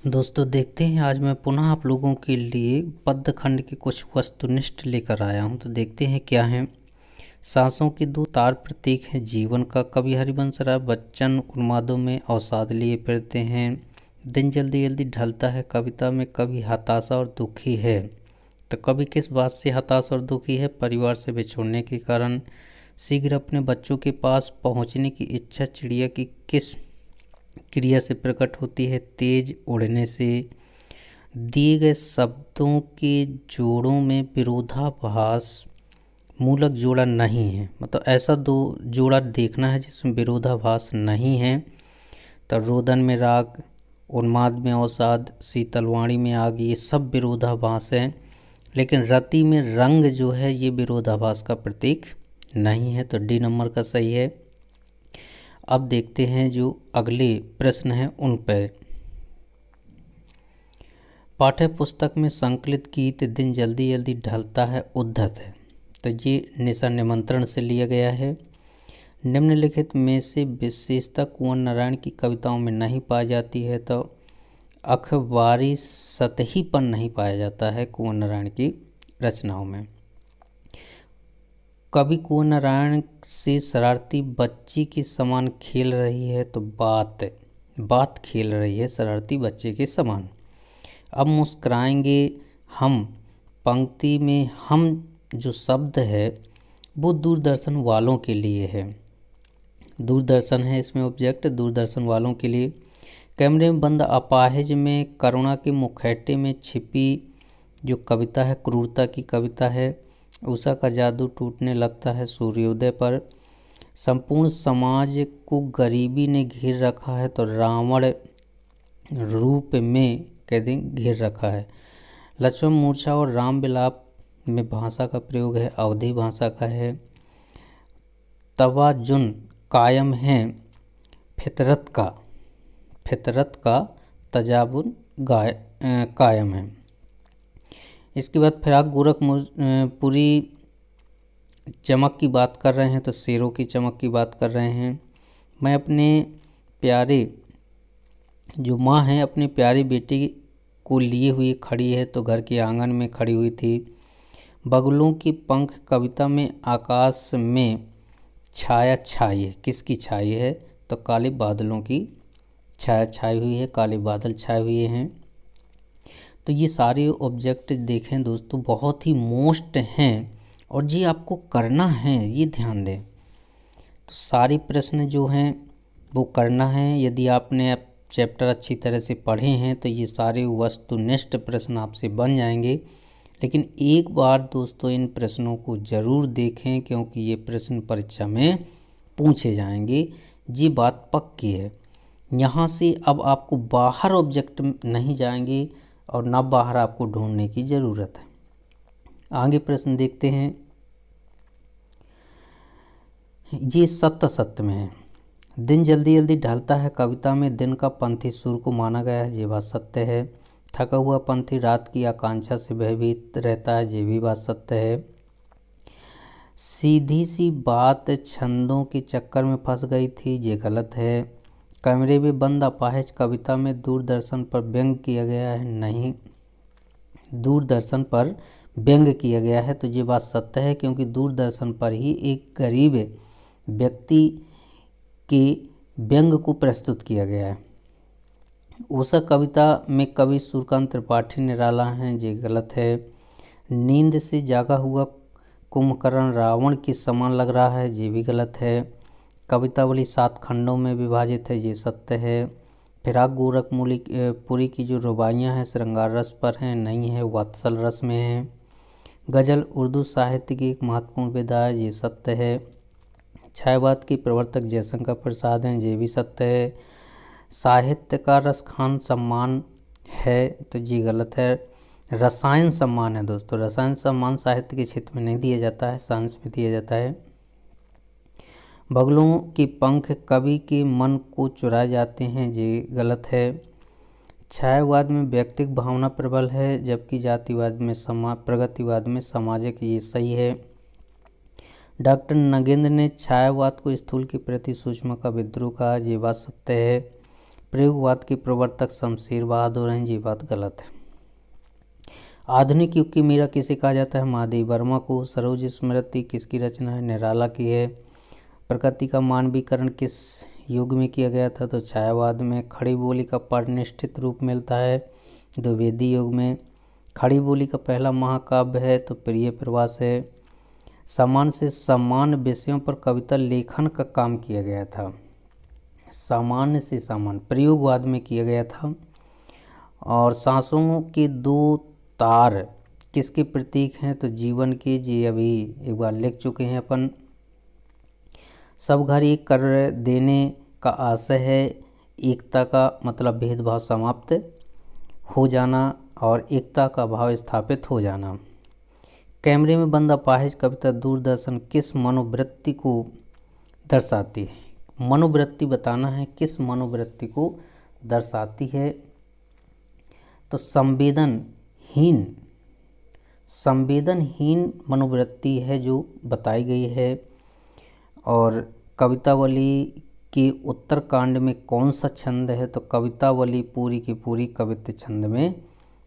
दोस्तों देखते हैं, आज मैं पुनः आप लोगों के लिए पद्य खंड के कुछ वस्तुनिष्ठ लेकर आया हूं। तो देखते हैं क्या है। सांसों के दो तार प्रतीक हैं जीवन का। कवि हरिवंश राय बच्चन उन्मादों में अवसाद लिए फिरते हैं। दिन जल्दी जल्दी ढलता है कविता में कवि हताशा और दुखी है। तो कवि किस बात से हताश और दुखी है? परिवार से बिछुड़ने के कारण। शीघ्र अपने बच्चों के पास पहुंचने की इच्छा चिड़िया की किस क्रिया से प्रकट होती है? तेज उड़ने से। दिए गए शब्दों के जोड़ों में विरोधाभास मूलक जोड़ा नहीं है, मतलब ऐसा दो जोड़ा देखना है जिसमें विरोधाभास नहीं है। तो रोदन में राग, उन्माद में अवसाद, शीतलवाणी में आग, ये सब विरोधाभास है। लेकिन रति में रंग जो है ये विरोधाभास का प्रतीक नहीं है। तो डी नंबर का सही है। अब देखते हैं जो अगले प्रश्न हैं उन पर। पाठ्य पुस्तक में संकलित गीत दिन जल्दी जल्दी ढलता है उद्धत है। तो ये निशा निमंत्रण से लिया गया है। निम्नलिखित में से विशेषता कुंवर नारायण की कविताओं में नहीं पाई जाती है। तो अखबारी सतहीपन नहीं पाया जाता है कुंवर नारायण की रचनाओं में। कवि कुंवर नारायण से शरारती बच्ची के समान खेल रही है। तो बात खेल रही है शरारती बच्चे के समान। अब मुस्कुराएंगे हम पंक्ति में हम जो शब्द है वो दूरदर्शन वालों के लिए है। दूरदर्शन है इसमें ऑब्जेक्ट, दूरदर्शन वालों के लिए। कैमरे में बंद अपाहिज में करुणा के मुखौटे में छिपी जो कविता है क्रूरता की कविता है। उषा का जादू टूटने लगता है सूर्योदय पर। संपूर्ण समाज को गरीबी ने घेर रखा है। तो रावण रूप में कह दें घेर रखा है। लक्ष्मण मूर्छा और राम विलाप में भाषा का प्रयोग है, अवधी भाषा का है। तवाजुन कायम है फितरत का तजाबुन कायम है। इसके बाद फिराक गोरखपुरी चमक की बात कर रहे हैं तो शेरों की चमक की बात कर रहे हैं। मैं अपने प्यारे जो माँ हैं अपनी प्यारी बेटी को लिए हुई खड़ी है तो घर के आंगन में खड़ी हुई थी। बगुलों के पंख कविता में आकाश में छाया छाई है। किसकी छाई है? तो काले बादलों की छाया छाई हुई है, काले बादल छाए हुए हैं। तो ये सारे ऑब्जेक्ट देखें दोस्तों बहुत ही मोस्ट हैं और ये आपको करना है, ये ध्यान दें। तो सारे प्रश्न जो हैं वो करना है। यदि आपने चैप्टर अच्छी तरह से पढ़े हैं तो ये सारे वस्तुनिष्ठ प्रश्न आपसे बन जाएंगे। लेकिन एक बार दोस्तों इन प्रश्नों को ज़रूर देखें क्योंकि ये प्रश्न परीक्षा में पूछे जाएंगे, ये बात पक्की है। यहाँ से अब आपको बाहर ऑब्जेक्ट नहीं जाएंगे और ना बाहर आपको ढूंढने की ज़रूरत है। आगे प्रश्न देखते हैं। ये सत्य में है। दिन जल्दी जल्दी ढलता है कविता में दिन का पंथी सुर को माना गया है, ये बात सत्य है। थका हुआ पंथी रात की आकांक्षा से भयभीत रहता है, ये भी बात सत्य है। सीधी सी बात छंदों के चक्कर में फंस गई थी, ये गलत है। कमरे में बंद अपाहिज कविता में दूरदर्शन पर व्यंग किया गया है, नहीं, दूरदर्शन पर व्यंग किया गया है तो ये बात सत्य है क्योंकि दूरदर्शन पर ही एक गरीब व्यक्ति के व्यंग को प्रस्तुत किया गया है। उषा कविता में कवि सूर्यकांत त्रिपाठी निराला हैं, ये गलत है। नींद से जागा हुआ कुंभकर्ण रावण के समान लग रहा है, ये भी गलत है। कवितावली 7 खंडों में विभाजित है, ये सत्य है। फिराक गोरखपुरी की जो रुबाइयाँ हैं श्रृंगार रस पर हैं, नहीं है, वात्सल रस में है। गज़ल उर्दू साहित्य की एक महत्वपूर्ण विधा है, ये सत्य है। छायावाद के प्रवर्तक जयशंकर प्रसाद हैं, ये भी सत्य है। साहित्य का रसखान सम्मान है तो ये गलत है। रसायन सम्मान है दोस्तों, रसायन सम्मान साहित्य के क्षेत्र में नहीं दिया जाता है, साइंस में दिया जाता है। बगुलों के पंख कवि के मन को चुराए जाते हैं, ये गलत है। छायावाद में व्यक्तिगत भावना प्रबल है जबकि जातिवाद में प्रगतिवाद में सामाजिक, ये सही है। डॉक्टर नगेंद्र ने छायावाद को स्थूल के प्रति सूक्ष्म का विद्रोह कहा, ये बात सत्य है। प्रयोगवाद के प्रवर्तक शमशेर बहादुर हैं, ये बात गलत है। आधुनिक युग की मीरा किसे कहा जाता है? महादेव वर्मा को। सरोज स्मृति किसकी रचना है? निराला की है। प्रकृति का मानवीकरण किस युग में किया गया था? तो छायावाद में। खड़ी बोली का परिनिष्ठित रूप मिलता है द्विवेदी युग में। खड़ी बोली का पहला महाकाव्य है तो प्रिय प्रवास है। समान से समान विषयों पर कविता लेखन का काम किया गया था। सामान्य से सामान प्रयोगवाद में किया गया था। और सांसों के दो तार किसके प्रतीक हैं? तो जीवन के। जी अभी एक बार लिख चुके हैं अपन। सब घर एक कर देने का आशय है। एकता का मतलब भेदभाव समाप्त हो जाना और एकता का भाव स्थापित हो जाना। कैमरे में बंद अपाहिज कविता दूरदर्शन किस मनोवृत्ति को दर्शाती है? मनोवृत्ति बताना है, किस मनोवृत्ति को दर्शाती है? तो संवेदनहीन मनोवृत्ति है जो बताई गई है। और कवितावली के उत्तरकांड में कौन सा छंद है? तो कवितावली पूरी की पूरी कवित्त छंद में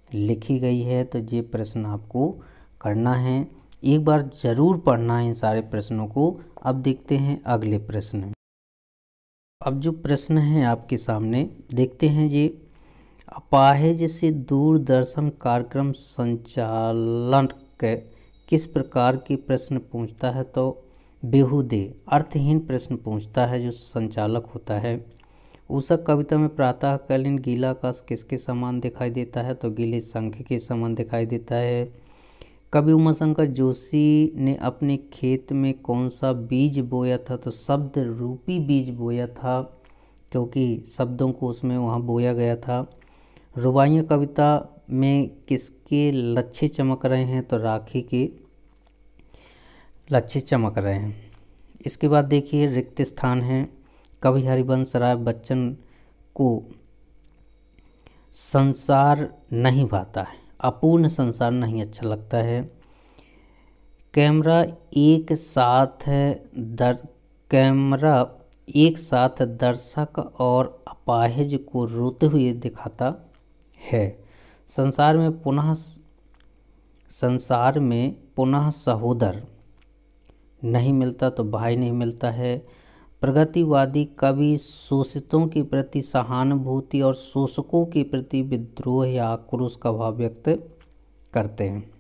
लिखी गई है। तो ये प्रश्न आपको करना है, एक बार जरूर पढ़ना है इन सारे प्रश्नों को। अब देखते हैं अगले प्रश्न। अब जो प्रश्न है आपके सामने देखते हैं जी। अपाहिज से दूरदर्शन कार्यक्रम संचालक किस प्रकार के प्रश्न पूछता है? तो बेहुदे अर्थहीन प्रश्न पूछता है जो संचालक होता है। उषा कविता में प्रातःकालीन गीला आकाश किसके समान दिखाई देता है? तो गीले शंख के समान दिखाई देता है। कवि उमाशंकर जोशी ने अपने खेत में कौन सा बीज बोया था? तो शब्द रूपी बीज बोया था, क्योंकि शब्दों को उसमें वहाँ बोया गया था। रुबाइयाँ कविता में किसके लच्छे चमक रहे हैं? तो राखी के लच्छे चमक रहे हैं। इसके बाद देखिए रिक्त स्थान है। कवि हरिवंश राय बच्चन को संसार नहीं भाता है, अपूर्ण संसार नहीं अच्छा लगता है। कैमरा एक साथ दर्शक और अपाहिज को रोते हुए दिखाता है। संसार में पुनः सहोदर नहीं मिलता तो भाई नहीं मिलता है। प्रगतिवादी कवि शोषितों के प्रति सहानुभूति और शोषकों के प्रति विद्रोह या आक्रोश का भाव व्यक्त करते हैं।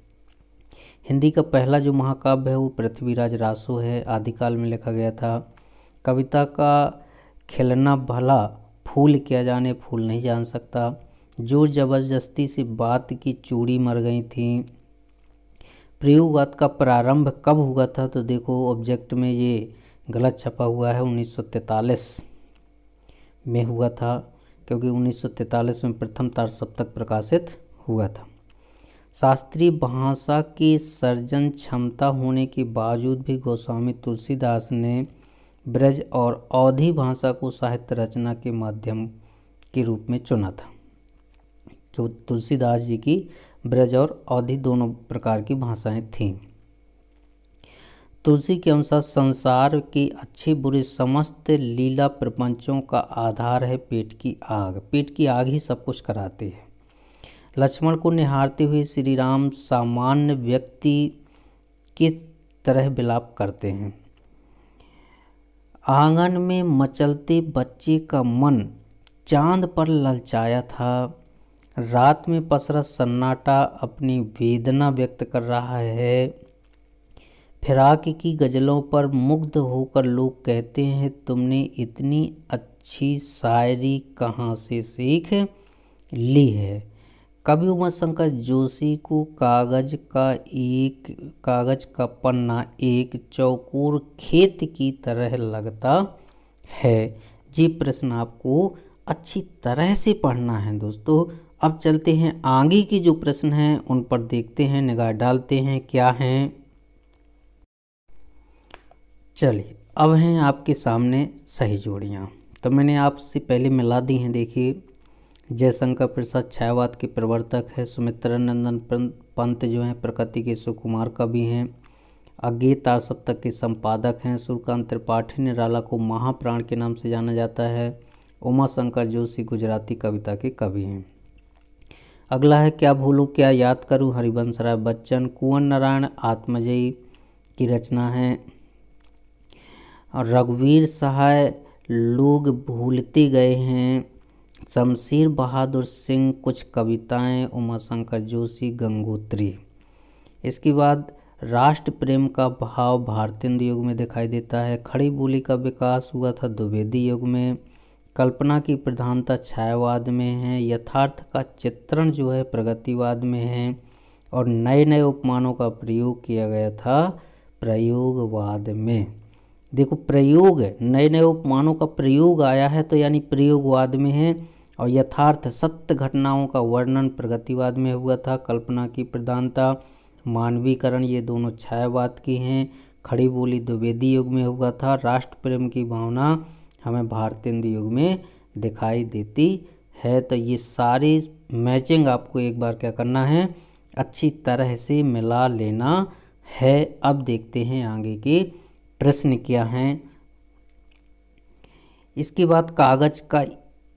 हिंदी का पहला जो महाकाव्य है वो पृथ्वीराज रासो है, आदिकाल में लिखा गया था। कविता का खिलना भला फूल क्या जाने फूल नहीं जान सकता। जोर जबरदस्ती से बात की चूड़ी मर गई थी। प्रयोगवाद का प्रारंभ कब हुआ था? तो देखो ऑब्जेक्ट में ये गलत छपा हुआ है, 1943 में हुआ था, क्योंकि 1943 में प्रथम तार सप्तक प्रकाशित हुआ था। शास्त्रीय भाषा की सर्जन क्षमता होने के बावजूद भी गोस्वामी तुलसीदास ने ब्रज और अवधी भाषा को साहित्य रचना के माध्यम के रूप में चुना था। क्यों? तुलसीदास जी की ब्रज और अवधी दोनों प्रकार की भाषाएं थीं। तुलसी के अनुसार संसार के अच्छे बुरे समस्त लीला प्रपंचों का आधार है पेट की आग। पेट की आग ही सब कुछ कराती है। लक्ष्मण को निहारते हुए श्री राम सामान्य व्यक्ति किस तरह विलाप करते हैं? आंगन में मचलते बच्चे का मन चांद पर ललचाया था। रात में पसरा सन्नाटा अपनी वेदना व्यक्त कर रहा है। फिराक की गज़लों पर मुग्ध होकर लोग कहते हैं तुमने इतनी अच्छी शायरी कहाँ से सीख ली है। कवि उमाशंकर जोशी को कागज का पन्ना एक चौकोर खेत की तरह लगता है। ये प्रश्न आपको अच्छी तरह से पढ़ना है दोस्तों। अब चलते हैं आगे के जो प्रश्न हैं उन पर देखते हैं, निगाह डालते हैं क्या हैं। चलिए अब हैं आपके सामने सही जोड़ियाँ। तो मैंने आपसे पहले मिला दी हैं। देखिए जयशंकर प्रसाद छायावाद के प्रवर्तक है। सुमित्रा नंदन पंत जो हैं प्रकृति के सुकुमार कवि हैं। अज्ञेय तार सप्तक के संपादक हैं। सूर्यकांत त्रिपाठी निराला को महाप्राण के नाम से जाना जाता है। उमाशंकर जोशी गुजराती कविता के कवि हैं। अगला है क्या भूलूं क्या याद करूं, हरिवंश राय बच्चन। कुंवर नारायण आत्मजयी की रचना है। और रघुवीर सहाय लोग भूलते गए हैं। शमशेर बहादुर सिंह कुछ कविताएं, उमाशंकर जोशी गंगोत्री। इसके बाद राष्ट्र प्रेम का भाव भारतेंदु युग में दिखाई देता है। खड़ी बोली का विकास हुआ था द्विवेदी युग में। कल्पना की प्रधानता छायावाद में है। यथार्थ का चित्रण जो है प्रगतिवाद में है। और नए नए उपमानों का प्रयोग किया गया था प्रयोगवाद में। देखो प्रयोग, नए नए उपमानों का प्रयोग आया है तो यानी प्रयोगवाद में है। और यथार्थ सत्य घटनाओं का वर्णन प्रगतिवाद में हुआ था। कल्पना की प्रधानता, मानवीकरण, ये दोनों छायावाद की हैं। खड़ी बोली द्विवेदी युग में हुआ था। राष्ट्र प्रेम की भावना हमें भारतेंदु युग में दिखाई देती है। तो ये सारी मैचिंग आपको एक बार क्या करना है, अच्छी तरह से मिला लेना है। अब देखते हैं आगे के प्रश्न क्या हैं। इसके बाद कागज का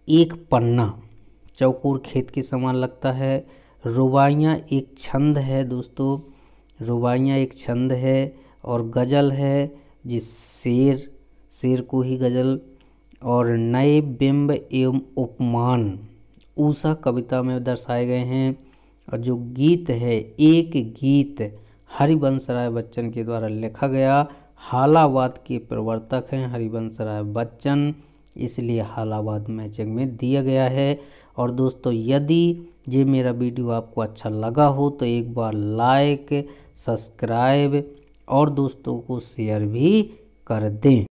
एक पन्ना चौकोर खेत के समान लगता है। रुबाइयाँ एक छंद है दोस्तों, रुबाइयाँ एक छंद है। और गज़ल है जिस शेर को ही गज़ल। और नए बिंब एवं उपमान ऊषा कविता में दर्शाए गए हैं। और जो गीत है, एक गीत हरिवंश राय बच्चन के द्वारा लिखा गया। हालावाद के प्रवर्तक हैं हरिवंश राय बच्चन, इसलिए हालावाद मैचिंग में दिया गया है। और दोस्तों यदि ये मेरा वीडियो आपको अच्छा लगा हो तो एक बार लाइक, सब्सक्राइब और दोस्तों को शेयर भी कर दें।